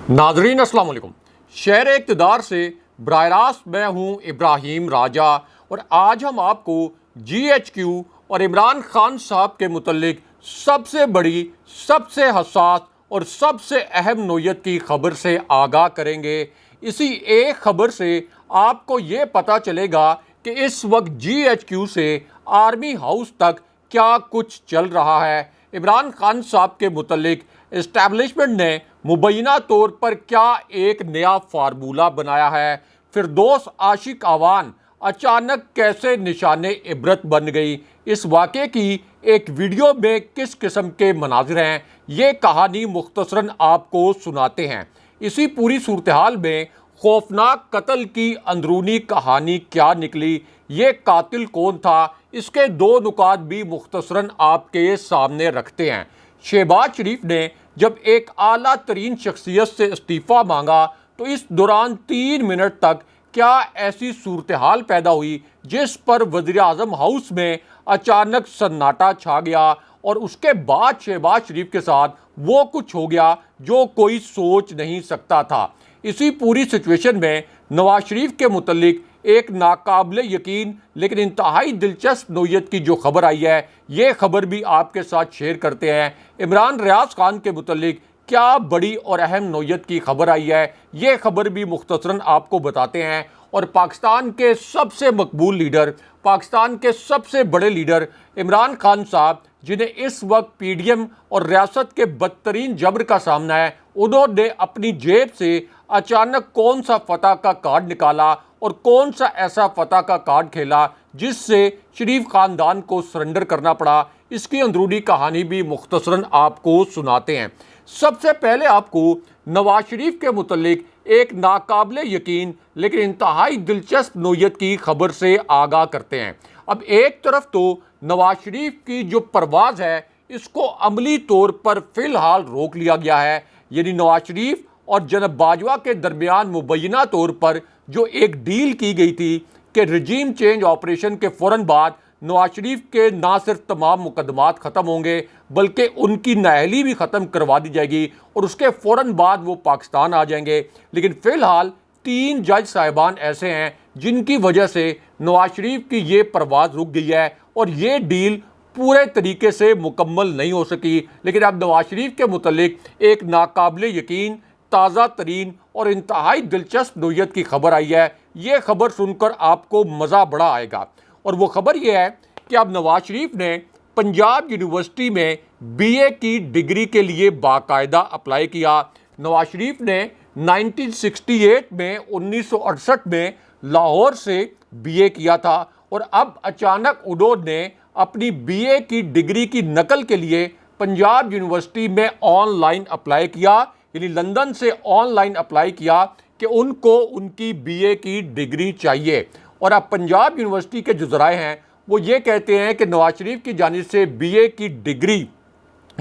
नाजरीन अस्सलाम वालेकुम। शहर इक़्तिदार से बराह रास्त मैं हूँ इब्राहिम राजा और आज हम आपको GHQ और इमरान खान साहब के मुतल्लिक सबसे बड़ी, सबसे हसास और सबसे अहम नोयत की खबर से आगाह करेंगे। इसी एक खबर से आपको ये पता चलेगा कि इस वक्त GHQ से आर्मी हाउस तक क्या कुछ चल रहा है। इमरान खान साहब के मुतल्लिक इस्टेब्लिशमेंट ने मुबैना तौर पर क्या एक नया फार्मूला बनाया है। फिरदौस आशिक आवान अचानक कैसे निशाने इबरत बन गई। इस वाक़े की एक वीडियो में किस किस्म के मनाजिर हैं, ये कहानी मुख्तसरन आपको सुनाते हैं। इसी पूरी सूरत हाल में खौफनाक कत्ल की अंदरूनी कहानी क्या निकली, ये कातिल कौन था, इसके दो नुकात भी मुख्तसरन आपके सामने रखते हैं। शहबाज शरीफ ने जब एक आला तरीन शख्सियत से इस्तीफ़ा मांगा तो इस दौरान 3 मिनट तक क्या ऐसी सूरत हाल पैदा हुई जिस पर वज़ीर आज़म हाउस में अचानक सन्नाटा छा गया और उसके बाद शहबाज शरीफ के साथ वो कुछ हो गया जो कोई सोच नहीं सकता था। इसी पूरी सिचुएशन में नवाज शरीफ के मुतल्लिक एक नाकाबिले यकीन लेकिन इंतहाई दिलचस्प नोयत की जो खबर आई है, ये खबर भी आपके साथ शेयर करते हैं। इमरान रियाज खान के मुतल्लिक क्या बड़ी और अहम नोयत की खबर आई है, ये खबर भी मुख्तसरन आपको बताते हैं। और पाकिस्तान के सबसे मकबूल लीडर, पाकिस्तान के सबसे बड़े लीडर इमरान खान साहब, जिन्हें इस वक्त PDM और रियासत के बदतरीन जबर का सामना है, उन्होंने अपनी जेब से अचानक कौन सा फतह का कार्ड निकाला और कौन सा ऐसा फतह का कार्ड खेला जिससे शरीफ खानदान को सरेंडर करना पड़ा। इसकी अंदरूनी कहानी भी मुख्तसरन आपको सुनाते हैं। सबसे पहले आपको नवाज शरीफ के मुतल्लिक एक नाकाबिले यकीन लेकिन इंतहाई दिलचस्प नोयत की खबर से आगाह करते हैं। अब एक तरफ तो नवाज शरीफ की जो परवाज़ है इसको अमली तौर पर फ़िलहाल रोक लिया गया है, यानी नवाज शरीफ और जनाब बाजवा के दरमियान मुबैना तौर पर जो एक डील की गई थी कि रजीम चेंज ऑपरेशन के फ़ौरन बाद नवाज शरीफ के ना सिर्फ तमाम मुकदमात ख़त्म होंगे बल्कि उनकी नाअहली भी ख़त्म करवा दी जाएगी और उसके फ़ौरन बाद वो पाकिस्तान आ जाएंगे। लेकिन फ़िलहाल 3 जज साहिबान ऐसे हैं जिनकी वजह से नवाज शरीफ की ये परवाज़ रुक गई है और ये डील पूरे तरीके से मुकम्मल नहीं हो सकी। लेकिन अब नवाज शरीफ के मुतल्लिक एक नाकाबिले यकीन, ताज़ा तरीन और इंतहाई दिलचस्प नोयत की खबर आई है। ये खबर सुनकर आपको मज़ा बड़ा आएगा और वो खबर ये है कि अब नवाज शरीफ ने पंजाब यूनिवर्सिटी में BA की डिग्री के लिए बाकायदा अप्लाई किया। नवाज शरीफ ने 1968 में 1968 में लाहौर से BA किया था और अब अचानक उन्होंने अपनी BA की डिग्री की नकल के लिए पंजाब यूनिवर्सिटी में ऑनलाइन अप्लाई किया, यानी लंदन से ऑनलाइन अप्लाई किया कि उनको उनकी BA की डिग्री चाहिए। और अब पंजाब यूनिवर्सिटी के जो ज़राए हैं वो ये कहते हैं कि नवाज शरीफ की जानिब से BA की डिग्री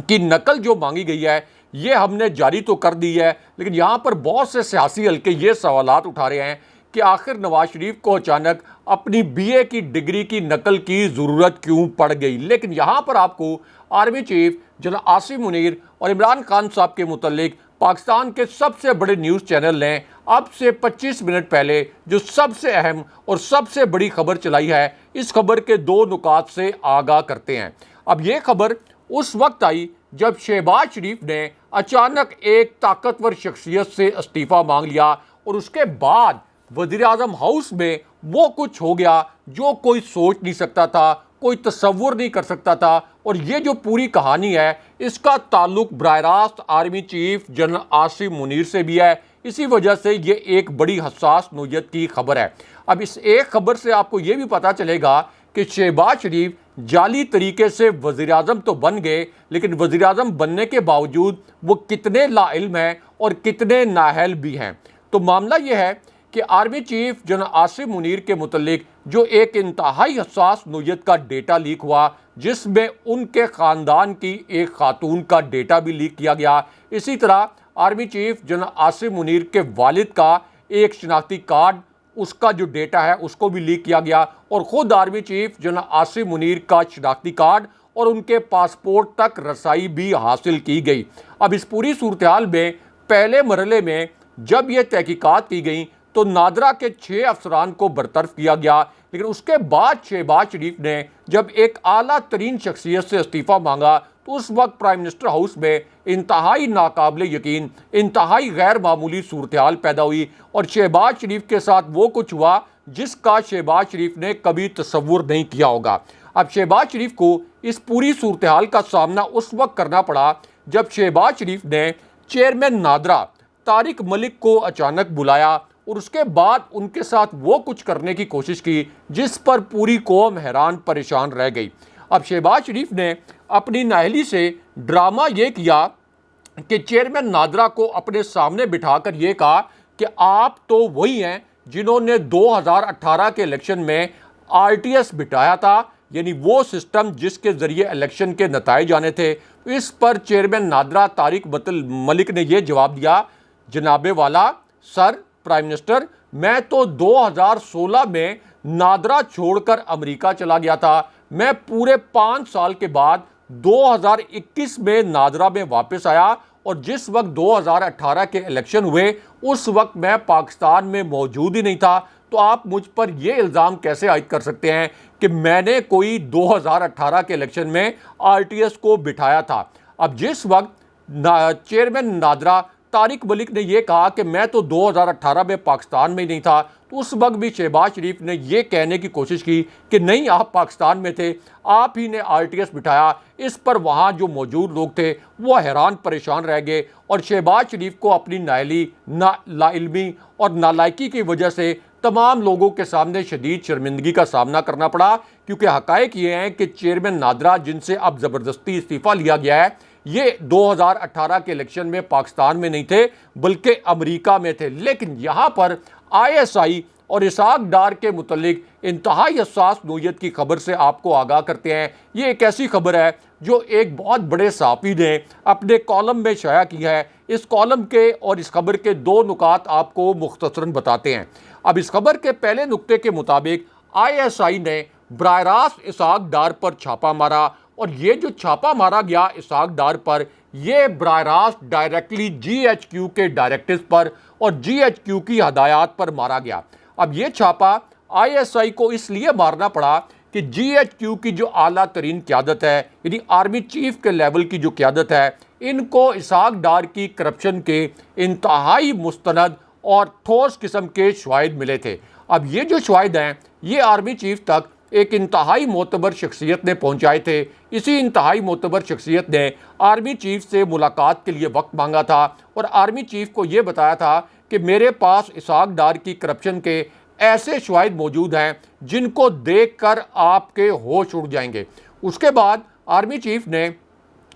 की नकल जो मांगी गई है ये हमने जारी तो कर दी है, लेकिन यहाँ पर बहुत से सियासी हल्के ये सवालात उठा रहे हैं कि आखिर नवाज शरीफ को अचानक अपनी BA की डिग्री की नकल की ज़रूरत क्यों पड़ गई। लेकिन यहाँ पर आपको आर्मी चीफ जनाब आसिम मुनीर और इमरान खान साहब के मुतल्लिक पाकिस्तान के सबसे बड़े न्यूज़ चैनल ने अब से 25 मिनट पहले जो सबसे अहम और सबसे बड़ी खबर चलाई है, इस खबर के दो नुकात से आगाह करते हैं। अब ये खबर उस वक्त आई जब शहबाज शरीफ ने अचानक एक ताकतवर शख्सियत से इस्तीफ़ा मांग लिया और उसके बाद वज़ीर आज़म हाउस में वो कुछ हो गया जो कोई सोच नहीं सकता था, कोई तसव्वुर नहीं कर सकता था। और ये जो पूरी कहानी है इसका ताल्लुक बराह रास्त army chief general Asim Munir से भी है। इसी वजह से ये एक बड़ी हसास नोयत की खबर है। अब इस एक खबर से आपको ये भी पता चलेगा कि शहबाज शरीफ जाली तरीके से वज़ीर आज़म तो बन गए, लेकिन वज़ीर आज़म बनने के बावजूद वो कितने लाइल्म हैं और कितने नाअहल भी हैं। तो मामला ये है कि army chief general Asim Munir के मुतल्लिक जो एक इंतहाई हसास नोयत का डेटा लीक हुआ जिसमें उनके ख़ानदान की एक खातून का डेटा भी लीक किया गया। इसी तरह army chief general Asim Munir के वालिद का एक शनाख्ती कार्ड, उसका जो डेटा है उसको भी लीक किया गया और ख़ुद army chief general Asim Munir का शनाख्ती कार्ड और उनके पासपोर्ट तक रसाई भी हासिल की गई। अब इस पूरी सूरत हाल में पहले मरहले में जब ये तहकीकात की गई तो नादरा के 6 अफसरान को बरतरफ किया गया, लेकिन उसके बाद शहबाज शरीफ ने जब एक आला तरीन शख्सियत से इस्तीफ़ा मांगा तो उस वक्त प्राइम मिनिस्टर हाउस में इंतहाई नाकाबिल यकीन, इंतहाई गैर मामूली सूरत हाल पैदा हुई और शहबाज शरीफ के साथ वो कुछ हुआ जिसका शहबाज शरीफ ने कभी तसव्वुर नहीं किया होगा। अब शहबाज शरीफ को इस पूरी सूरत हाल का सामना उस वक्त करना पड़ा जब शहबाज शरीफ ने चेयरमैन नादरा तारिक मलिक को अचानक बुलाया और उसके बाद उनके साथ वो कुछ करने की कोशिश की जिस पर पूरी कौम हैरान परेशान रह गई। अब शहबाज शरीफ ने अपनी नाअहली से ड्रामा ये किया कि चेयरमैन नादरा को अपने सामने बिठाकर ये कहा कि आप तो वही हैं जिन्होंने 2018 के इलेक्शन में आरटीएस बिठाया था, यानी वो सिस्टम जिसके ज़रिए इलेक्शन के नताइज आने थे। इस पर चेयरमैन नादरा तारिक मलिक ने यह जवाब दिया, जनाबे वाला सर प्राइम मिनिस्टर, मैं तो 2016 में नादरा छोड़कर अमेरिका चला गया था। मैं पूरे 5 साल के बाद 2021 में नादरा में वापस आया और जिस वक्त 2018 के इलेक्शन हुए उस वक्त मैं पाकिस्तान में मौजूद ही नहीं था। तो आप मुझ पर यह इल्ज़ाम कैसे आयद कर सकते हैं कि मैंने कोई 2018 के इलेक्शन में आरटीएस को बिठाया था। अब जिस वक्त चेयरमैन नादरा तारिक मलिक ने यह कहा कि मैं तो 2018 में पाकिस्तान में ही नहीं था, तो उस वक्त भी शहबाज शरीफ ने यह कहने की कोशिश की कि नहीं, आप पाकिस्तान में थे, आप ही ने आरटीएस बिठाया। इस पर वहाँ जो मौजूद लोग थे वो हैरान परेशान रह गए और शहबाज शरीफ को अपनी नाअहली, लाइल्मी और नालायकी की वजह से तमाम लोगों के सामने शदीद शर्मिंदगी का सामना करना पड़ा, क्योंकि हकायक ये हैं कि चेयरमैन नादरा जिनसे अब ज़बरदस्ती इस्तीफ़ा लिया गया है, ये 2018 के इलेक्शन में पाकिस्तान में नहीं थे बल्कि अमेरिका में थे। लेकिन यहाँ पर आईएसआई और इसाक डार के मुतल्लिक इंतहाई हसास नोयत की खबर से आपको आगाह करते हैं। ये एक ऐसी खबर है जो एक बहुत बड़े सहाफ़ी ने अपने कॉलम में शाया किया है। इस कॉलम के और इस खबर के 2 नुकात आपको मुख्तसरन बताते हैं। अब इस खबर के पहले नुक्ते के मुताबिक आईएसआई ने बराह रास्त इसाक डार पर छापा मारा और ये जो छापा मारा गया इसाक डार पर, ये बराह रास्त डायरेक्टली जीएचक्यू के डायरेक्टिव्स पर और जीएचक्यू की हदायत पर मारा गया। अब ये छापा आईएसआई को इसलिए मारना पड़ा कि जीएचक्यू की जो आला तरीन क़यादत है, यानी आर्मी चीफ के लेवल की जो क़यादत है, इनको इसाक डार की करप्शन के इंतहाई मुस्तनद और ठोस किस्म के शवाहिद मिले थे। अब ये जो शवाहिद हैं ये आर्मी चीफ तक एक इंतहाई मोतबर शख्सियत ने पहुंचाए थे। इसी इंतहाई मोतबर शख्सियत ने आर्मी चीफ से मुलाकात के लिए वक्त मांगा था और आर्मी चीफ को ये बताया था कि मेरे पास इसाक डार की करप्शन के ऐसे शवाहिद मौजूद हैं जिनको देखकर आपके होश उड़ जाएंगे। उसके बाद आर्मी चीफ ने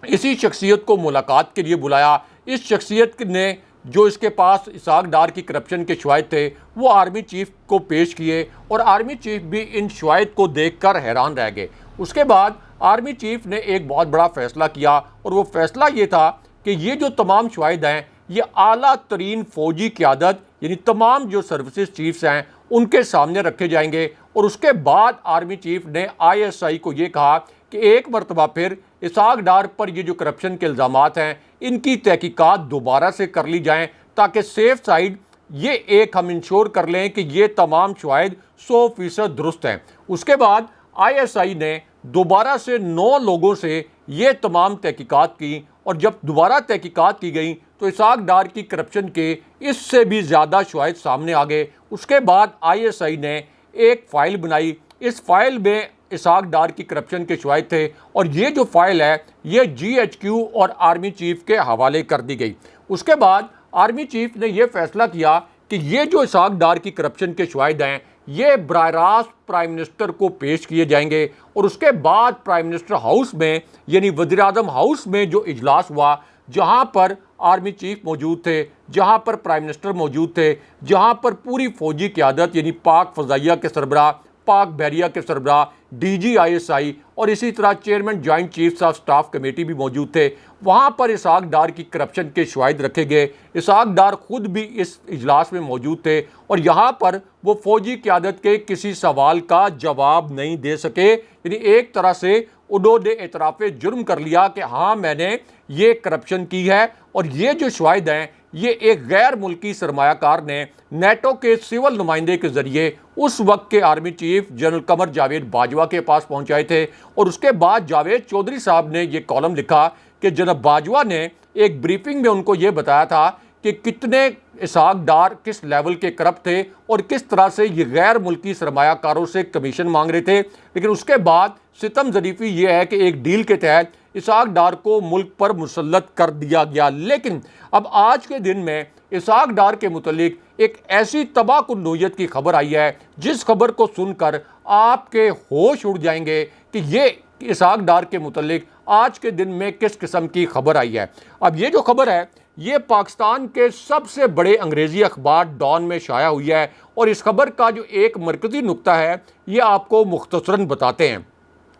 इसी शख्सियत को मुलाकात के लिए बुलाया। इस शख्सियत ने जो इसके पास इसाक डार की करप्शन के शवाहिद थे वो आर्मी चीफ को पेश किए और आर्मी चीफ भी इन शवाहिद को देखकर हैरान रह गए। उसके बाद आर्मी चीफ ने एक बहुत बड़ा फैसला किया और वो फैसला ये था कि ये जो तमाम शवाहिद हैं ये आला तरीन फ़ौजी क़यादत, यानी तमाम जो सर्विसेज चीफ्स हैं, उनके सामने रखे जाएंगे। और उसके बाद आर्मी चीफ ने आईएसआई को ये कहा कि एक मरतबा फिर इसाक डार पर ये जो करप्शन के इल्ज़ामात हैं इनकी तहकीकात दोबारा से कर ली जाएं, ताकि सेफ साइड ये एक हम इंश्योर कर लें कि ये तमाम शवाहिद 100% दुरुस्त हैं। उसके बाद आईएसआई ने दोबारा से 9 लोगों से ये तमाम तहकीकात की और जब दोबारा तहकीकात की गई तो इसाक डार की करप्शन के इससे भी ज़्यादा शवाहिद सामने आ गए। उसके बाद आईएसआई ने एक फ़ाइल बनाई। इस फाइल में इसाक डार की करप्शन के शवाहिद थे और ये जो फाइल है ये जीएचक्यू और आर्मी चीफ के हवाले कर दी गई। उसके बाद आर्मी चीफ ने यह फैसला किया कि ये जो इसाक डार की करप्शन के शवाहिद हैं ये बराह रास्त प्राइम मिनिस्टर को पेश किए जाएंगे और उसके बाद प्राइम मिनिस्टर हाउस में, यानी वज़ीर-ए-आज़म हाउस में जो इजलास हुआ, जहां पर आर्मी चीफ मौजूद थे, जहां पर प्राइम मिनिस्टर मौजूद थे, जहां पर पूरी फौजी क़यादत यानी पाक फ़ज़ाइया के सरबराह, पाक बहरिया के सरबराह, डीजी आईएसआई और इसी तरह chairman joint chiefs of staff committee भी मौजूद थे, वहाँ पर इसाक डार की करप्शन के शवाहिद रखे गए। इसाक डार खुद भी इस इजलास में मौजूद थे और यहाँ पर वो फौजी क़यादत के किसी सवाल का जवाब नहीं दे सके, यानी एक तरह से उन्होंने एतराफ़ जुर्म कर लिया कि हाँ मैंने ये करप्शन की है और ये जो शवाहिद हैं ये एक गैर मुल्की सरमायाकार ने नेटो के सिविल नुमाइंदे के जरिए उस वक्त के army chief general Qamar Javed Bajwa के पास पहुंचाए थे। और उसके बाद जावेद चौधरी साहब ने ये कॉलम लिखा कि जनाब बाजवा ने एक ब्रीफिंग में उनको ये बताया था कि कितने इसहाक डार किस लेवल के करप्ट थे और किस तरह से ये गैर मुल्की सरमायाकारों से कमीशन मांग रहे थे। लेकिन उसके बाद सितम ज़रीफ़ी ये है कि एक डील के तहत इसहाक डार को मुल्क पर मुसल्लत कर दिया गया। लेकिन अब आज के दिन में इसहाक डार के मुतल्लिक एक ऐसी तबाहकुन नोयत की खबर आई है जिस खबर को सुनकर आपके होश उड़ जाएंगे कि ये इसहाक डार के मुतल्लिक आज के दिन में किस किस्म की खबर आई है। अब ये जो खबर है ये पाकिस्तान के सबसे बड़े अंग्रेजी अखबार डॉन में शाया हुई है और इस खबर का जो एक मरकजी नुक्ता है ये आपको मुख्तसरन बताते हैं।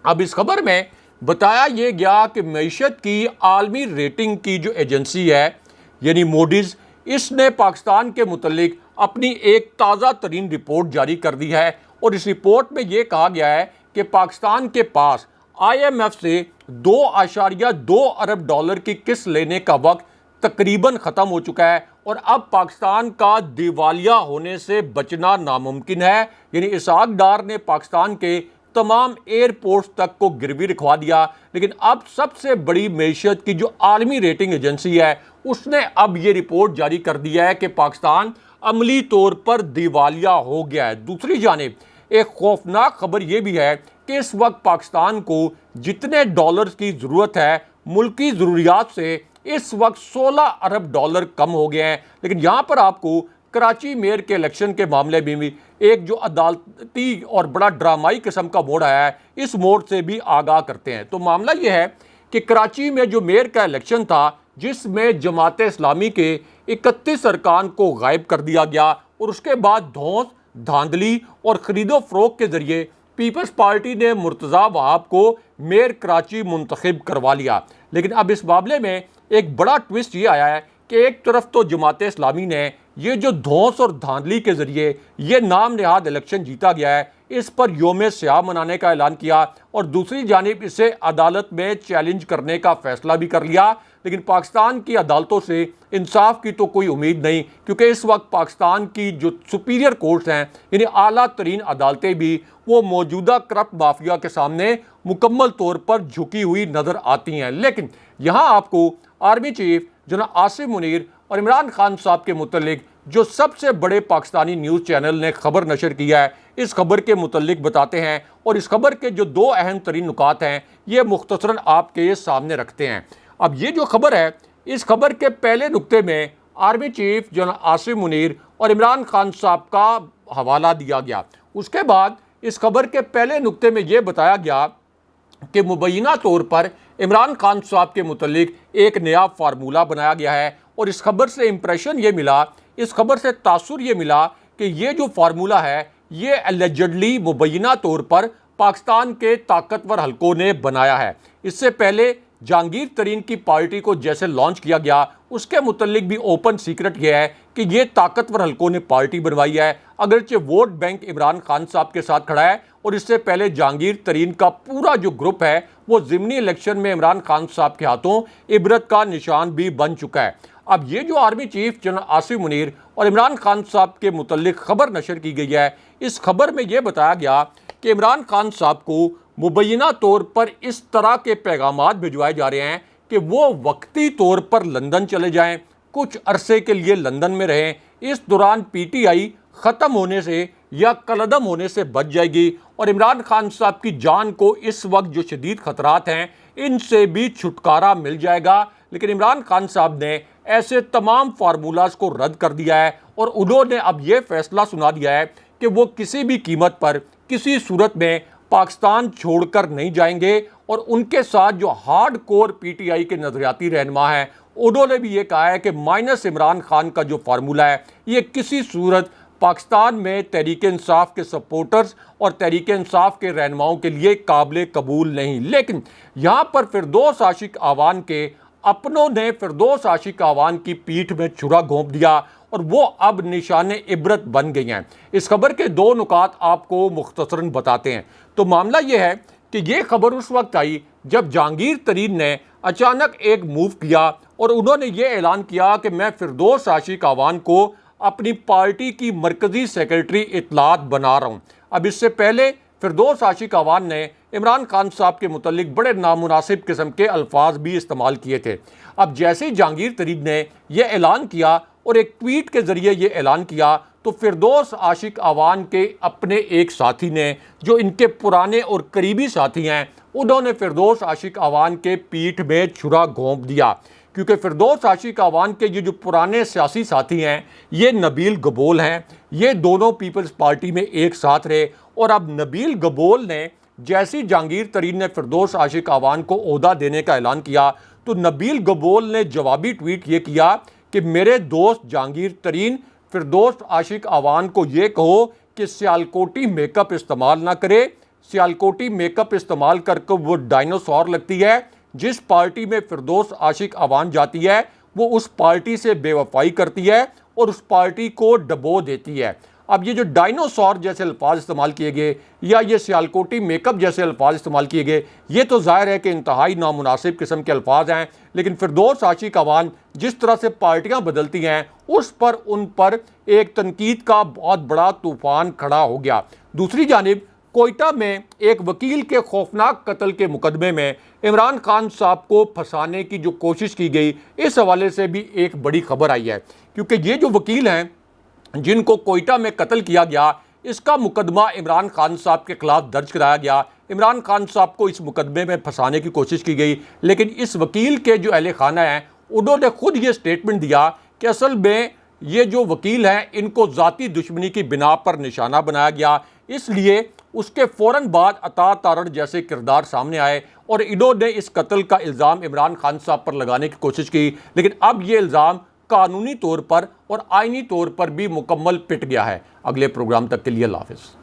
अब इस खबर में बताया ये गया कि मईशत की आलमी रेटिंग की जो एजेंसी है यानी मूडीज़, इसने पाकिस्तान के मुतल्लिक अपनी एक ताज़ा तरीन रिपोर्ट जारी कर दी है और इस रिपोर्ट में ये कहा गया है कि पाकिस्तान के पास IMF से 2.2 अरब डॉलर की किस्त लेने का वक्त तकरीबन ख़त्म हो चुका है और अब पाकिस्तान का दिवालिया होने से बचना नामुमकिन है। यानी इसहाक डार ने पाकिस्तान के तमाम एयरपोर्ट्स तक को गिरवी रखवा दिया। लेकिन अब सबसे बड़ी मईशत की जो आलमी रेटिंग एजेंसी है उसने अब ये रिपोर्ट जारी कर दिया है कि पाकिस्तान अमली तौर पर दिवालिया हो गया है। दूसरी जानिब एक खौफनाक खबर यह भी है कि इस वक्त पाकिस्तान को जितने डॉलर्स की ज़रूरत है मुल्की ज़रूरियात से इस वक्त 16 अरब डॉलर कम हो गए हैं। लेकिन यहाँ पर आपको कराची मेयर के इलेक्शन के मामले में भी एक जो अदालती और बड़ा ड्रामाई किस्म का मोड़ आया है इस मोड़ से भी आगाह करते हैं। तो मामला ये है कि कराची में जो मेयर का इलेक्शन था जिसमें जमात इस्लामी के 31 अरकान को गायब कर दिया गया और उसके बाद धौंस धांधली और खरीदो फरोख्त के जरिए पीपल्स पार्टी ने मुर्तज़ा वहाब को मेयर कराची मुंतखब करवा लिया। लेकिन अब इस मामले में एक बड़ा ट्विस्ट ये आया है कि एक तरफ तो जमात इस्लामी ने ये जो धौंस और धांधली के जरिए ये नाम नहाद इलेक्शन जीता गया है इस पर योम स्याह मनाने का ऐलान किया और दूसरी जानिब इसे अदालत में चैलेंज करने का फैसला भी कर लिया। लेकिन पाकिस्तान की अदालतों से इंसाफ की तो कोई उम्मीद नहीं, क्योंकि इस वक्त पाकिस्तान की जो सुपीरियर कोर्ट्स हैं यानी आला तरीन अदालतें भी वो मौजूदा करप्ट माफिया के सामने मुकम्मल तौर पर झुकी हुई नज़र आती हैं। लेकिन यहाँ आपको आर्मी चीफ जनाब आसिम मुनीर और इमरान खान साहब के मुतल्लिक जो सबसे बड़े पाकिस्तानी न्यूज़ चैनल ने खबर नशर किया है इस खबर के मुतल्लिक बताते हैं और इस खबर के जो दो अहम तरीन नुकात हैं ये मुख्तसरन आपके सामने रखते हैं। अब ये जो खबर है इस खबर के पहले नुक्ते में आर्मी चीफ जनाब आसिम मुनीर और इमरान खान साहब का हवाला दिया गया। उसके बाद इस खबर के पहले नुक्ते में ये बताया गया कि मुबैना तौर पर इमरान खान साहब के मुतल्लिक एक नया फार्मूला बनाया गया है और इस खबर से इम्प्रेशन ये मिला, इस खबर से तासुर ये मिला कि ये जो फार्मूला है ये एलिजिडली मुबैना तौर पर पाकिस्तान के ताकतवर हलकों ने बनाया है। इससे पहले जहांगीर तरीन की पार्टी को जैसे लॉन्च किया गया उसके मुतल्लिक भी ओपन सीक्रेट यह है कि ये ताकतवर हलकों ने पार्टी बनवाई है, अगरचे वोट बैंक इमरान खान साहब के साथ खड़ा है। और इससे पहले जहांगीर तरीन का पूरा जो ग्रुप है वो ज़िमनी इलेक्शन में इमरान खान साहब के हाथों इबरत का निशान भी बन चुका है। अब ये जो आर्मी चीफ जनाब आसिम मुनीर और इमरान खान साहब के मुतल्लिक खबर नशर की गई है इस खबर में यह बताया गया कि इमरान खान साहब को मुबैना तौर पर इस तरह के पैगामात भिजवाए जा रहे हैं कि वो वक्ती तौर पर लंदन चले जाएं, कुछ अरसे के लिए लंदन में रहें, इस दौरान PTI ख़त्म होने से या कलदम होने से बच जाएगी और इमरान खान साहब की जान को इस वक्त जो शदीद ख़तरात हैं इनसे भी छुटकारा मिल जाएगा। लेकिन इमरान खान साहब ने ऐसे तमाम फार्मूलाज को रद्द कर दिया है और उन्होंने अब ये फैसला सुना दिया है कि वो किसी भी कीमत पर किसी सूरत में पाकिस्तान छोड़कर नहीं जाएंगे और उनके साथ जो हार्ड कोर PTI के नजरियाती रहनुमा हैं उन्होंने भी ये कहा है कि माइनस इमरान खान का जो फार्मूला है ये किसी सूरत पाकिस्तान में तहरीक इंसाफ के सपोर्टर्स और तहरीक इंसाफ के रहनुमाओं के लिए काबिल कबूल नहीं। लेकिन यहाँ पर फिरदौस आशिक आवान के अपनों ने फिरदौस आशिक आवान की पीठ में छुरा घोंप दिया और वो अब निशाने इबरत बन गई हैं। इस खबर के दो नुकात आपको मुख्तसरन बताते हैं। तो मामला ये है कि ये खबर उस वक्त आई जब जहांगीर तरीन ने अचानक एक मूव किया और उन्होंने ये ऐलान किया कि मैं फिरदौस आशिक अवान को अपनी पार्टी की मरकजी सेक्रेटरी इत्तलात बना रहा हूँ। अब इससे पहले फिरदौस आशिक अवान ने इमरान खान साहब के मुतल्लिक बड़े नामुनासिब किस्म के अल्फाज भी इस्तेमाल किए थे। अब जैसे ही जहांगीर तरीन ने यह ऐलान किया और एक ट्वीट के ज़रिए ये ऐलान किया, तो फिरदौस आशिक अवान के अपने एक साथी ने, जो इनके पुराने और करीबी साथी हैं, उन्होंने फिरदौस आशिक अवान के पीठ में छुरा घोंप दिया। क्योंकि फिरदौस आशिक अवान के ये जो पुराने सियासी साथी हैं, ये नबील गबोल हैं, ये दोनों पीपल्स पार्टी में एक साथ रहे। और अब नबील गबोल ने जैसी जहांगीर तरीन ने फिरदौस आशिक अवान को ओहदा देने का ऐलान किया, तो नबील गबोल ने जवाबी ट्वीट ये किया कि मेरे दोस्त जहांगीर तरीन, फिरदौस आशिक अवान को ये कहो कि सियालकोटी मेकअप इस्तेमाल ना करे। सियालकोटी मेकअप इस्तेमाल करके वो डायनासोर लगती है। जिस पार्टी में फिरदौस आशिक अवान जाती है, वो उस पार्टी से बेवफाई करती है और उस पार्टी को डबो देती है। अब ये जो डायनासोर जैसे अल्फाज इस्तेमाल किए गए या ये सियालकोटी मेकअप जैसे अल्फाज इस्तेमाल किए गए, ये तो जाहिर है कि इंतहाई नामुनासिब किस्म के अल्फाज हैं। लेकिन फिरदौस आशिक अवान जिस तरह से पार्टियां बदलती हैं, उस पर उन पर एक तनकीद का बहुत बड़ा तूफान खड़ा हो गया। दूसरी जानिब कोयटा में एक वकील के खौफनाक कत्ल के मुकदमे में इमरान खान साहब को फंसाने की जो कोशिश की गई, इस हवाले से भी एक बड़ी खबर आई है। क्योंकि ये जो वकील हैं जिनको कोयटा में कत्ल किया गया, इसका मुकदमा इमरान खान साहब के खिलाफ दर्ज कराया गया। इमरान खान साहब को इस मुकदमे में फंसाने की कोशिश की गई। लेकिन इस वकील के जो अहले खाना हैं, उन्होंने खुद ये स्टेटमेंट दिया कि असल में ये जो वकील हैं, इनको ज़ाती दुश्मनी की बिना पर निशाना बनाया गया। इसलिए उसके फ़ौरन बाद अता तारड़ जैसे किरदार सामने आए और इन्होंने इस कत्ल का इल्ज़ाम इमरान खान साहब पर लगाने की कोशिश की। लेकिन अब ये इल्ज़ाम कानूनी तौर पर और आईनी तौर पर भी मुकम्मल पिट गया है। अगले प्रोग्राम तक के लिए अल्लाह हाफ़िज़।